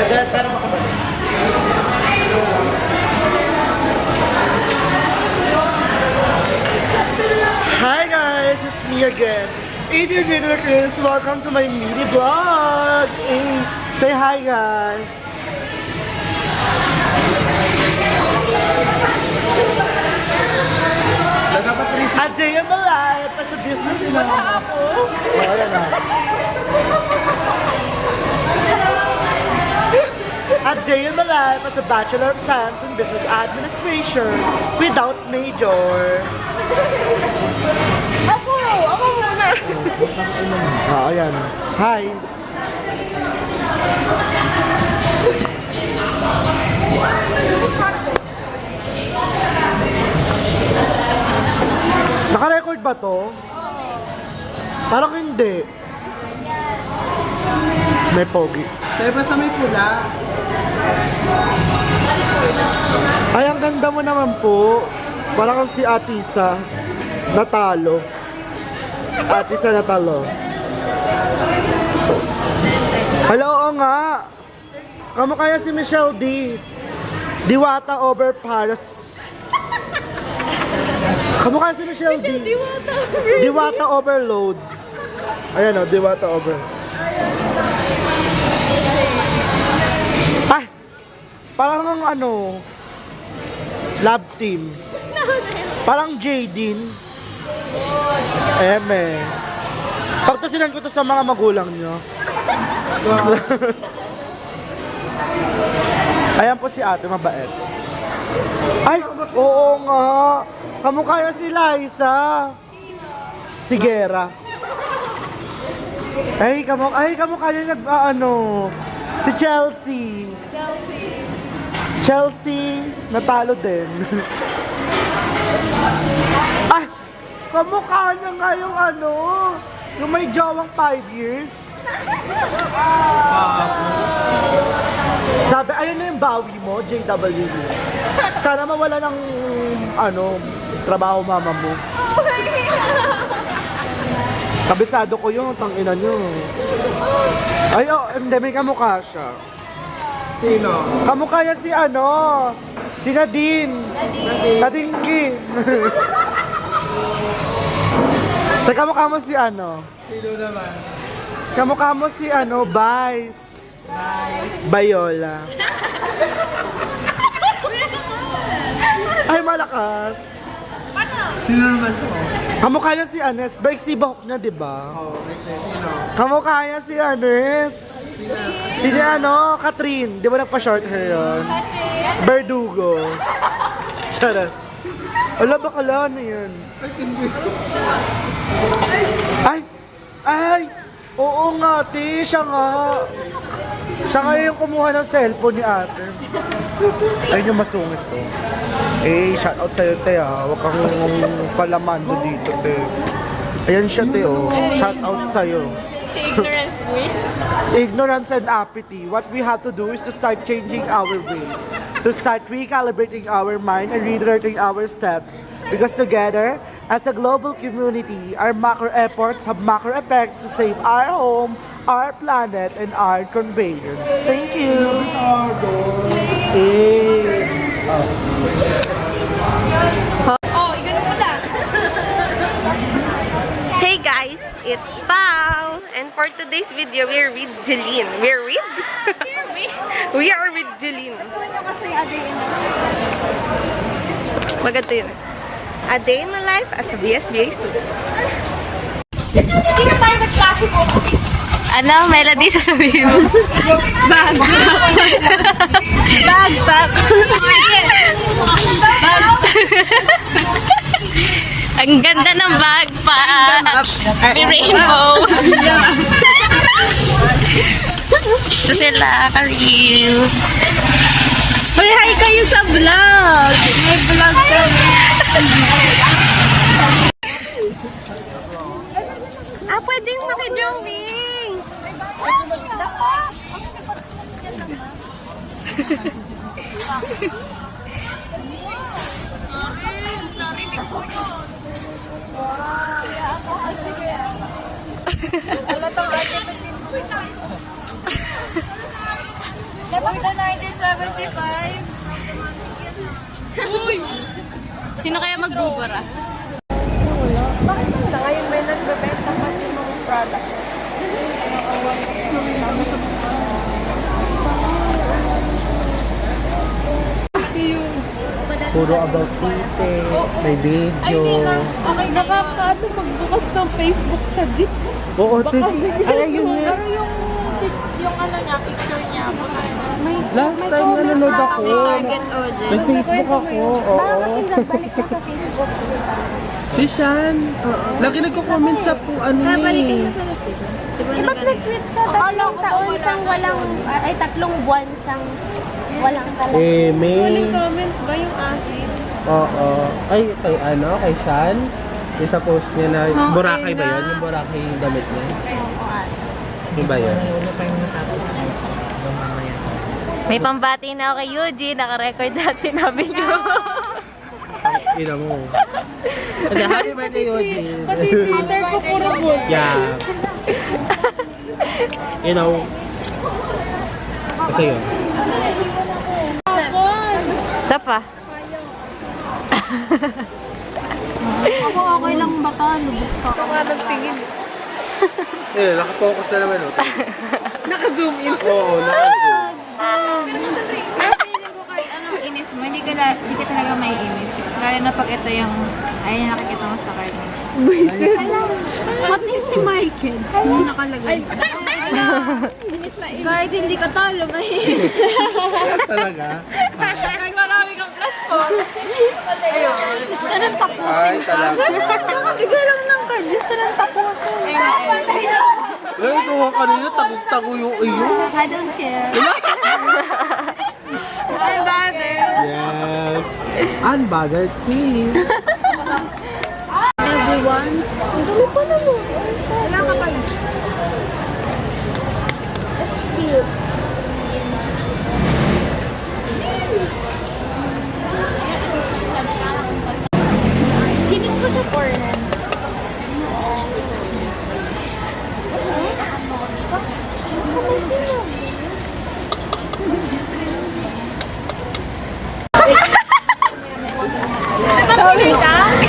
Hi guys, it's me again. Adrian Gator Chris, welcome to my mini vlog. Hey, say hi guys. A day in my life as a business man. Wala na. A day in my life as a Bachelor of Science in Business Administration without major. Ako muna. Ayan. Hi. Naka-record ba to? Parang hindi. May pogi. Tayo ba sa may pula? Ay, ang ganda mo naman po. Parang kang si Atisa. Natalo. Atisa natalo. Hello, oo nga. Kamukha si Michelle D. Diwata over Paris. Kamukha si Michelle D. Diwata overload. Ayan o, Diwata over. Ay! Parang ang ano, lab team. Parang Jadine. Eme. Pagtasinan ko to sa mga magulang nyo. Ayan po si ate, mabait. Ay, oo nga. Kamukha yun si Liza. Si Gera. Ay, kamukha yun si Chelsea. Chelsea, natalo din. Ay, kamukha niya nga yung yung may jawang 5 years. Sabi, ayun na yung bawi mo, JW. Sana mawala ng, trabaho mama mo. Kabisado ko yun, tangina nyo. Ay, hindi, may kamukha siya. Sino? Kamukha niya si Nadine. Nadingki. Sa kamukha mo si Sino naman? Kamukha mo si Vice. Bayola. Ay, malakas. Sino naman to? Kamukha niya si Anes. Bike si Bahok niya, diba? Oo, sino? Kamukha niya si Anes. Si Catherine. Di ba nagpa-short hair yun? Verdugo. Charot. Wala ba kala na yan? Ay! Oo nga, te. Siya nga. Siya nga yung kumuha ng cellphone ni ate. Ayun yung masungit to. Eh, shout out sa'yo, te, ha. Huwag kang palamando dito, te. Ayan siya, te, oh. Shout out sa'yo. Si ignorance mo eh. Ignorance and apathy. What we have to do is to start changing our ways. To start recalibrating our mind and redirecting our steps. Because together, as a global community, our macro efforts have macro effects to save our home, our planet, and our conveyance. Thank you! Hey guys, it's Pao! And for today's video, we're with Jeline. We are with Jeline. Maganda yun. A day in my life as a BSBA student. Hindi na tayo nag-klase po. Ano, Melody, sasabihin mo? Bag. Ang ganda ng bag pa. May rainbow. Ito sila, Karil. Hoy, hi kayo sa vlog. May vlog kami. Pwedeng makidrawing. Uy, na 1975. Uy! Sino kaya magbubura? Bakit hanggang ngayon may nagbebenta pa yung mga product? Puro about tite, may video. Okay, nakakaano magbukas ng Facebook sa jeep. Oo, ay, ayun nga. Pero yung ano niya, picture niya. Last time na nanood ako. Target audience. May Facebook ako, oo. Nagbalik ka sa Facebook. Si Shan. Lagi nagko-comment sa ano eh. Ba't nag-quit siya? Tatlong taon siyang walang, ay tatlong buwan siyang walang talaga. Eh, may... Comment ba yung acid? Oo. Ay, kay ano, kay Shan. Yung sa post niya na, Boracay ba yun? Yung Boracay yung damit niya? Yung ba yun? May pambati na ako kay Eugene. Naka-record lahat sinabi niyo. Ina mo. Kasi happy birthday, Eugene. Pati Twitter ko puro bull. Yeah. You know. Kasi yun. Isa pa. Ako okay lang bata, lubos pa. Ako nga nagtingin. Eh, nakafocus na naman. Naka-zoom in. Oo, naka-zoom. Pero feeling ko kahit anong inis mo, hindi ka talaga may inis. Lalo na pag ito yung, ayun nakikita mo sa card mo. Pati si Michael. Yung nakalagay. Kahit hindi ka talo, may Talaga? marami kang platform. Gusto nang tapusin. Ay, talaga. Nakabigay lang ng card. Gusto nang tapusin. Alam mo, ikaw kanina, tagog-tago yung iyo. I don't care. Yes. Unbothered please. Everyone. Ang dali pa na mo. Wala ka pa. It's cute. Kinis ko sa corner.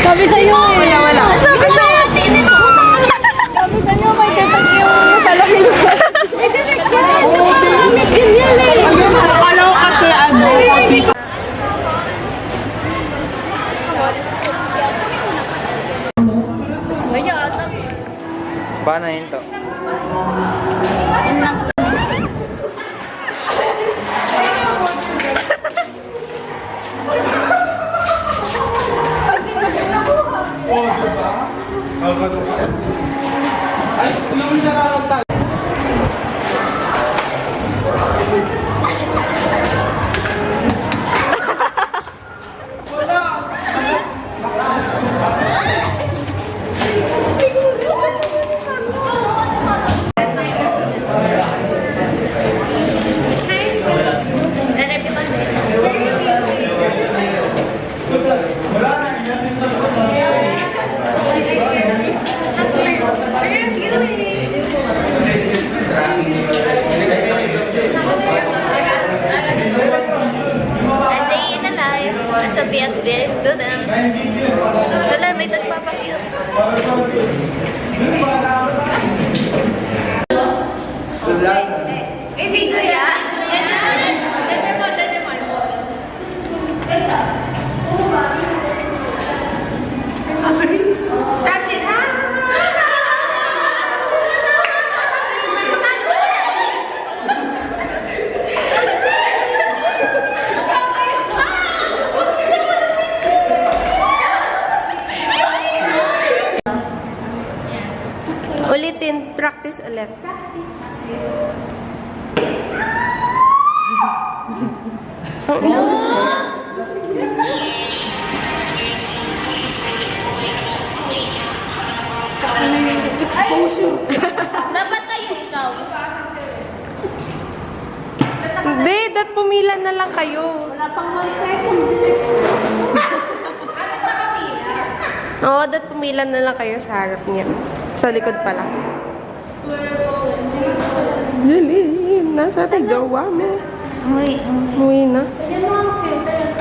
Sabi sa'yo eh. Wala. Sabi sa'yo. Sabi sa'yo may katag yung palaki ng may direct yan. May ganyan eh. Akala ko kasi ano, paano yun to? As a BSBS student. Wala, may nagpapakita. Eh, video yan. Sorry. That's it, ha? Ulitin, practice ulit. Dapat tayo ikaw. Hindi, dat pumila na lang kayo. Wala pang 1 second. Oo, dat pumila na lang kayo sa harap niya. Sa likod pala. Dali, nasa ating jowa mo. Umuwi. Umuwi na. Ayan mga makita yung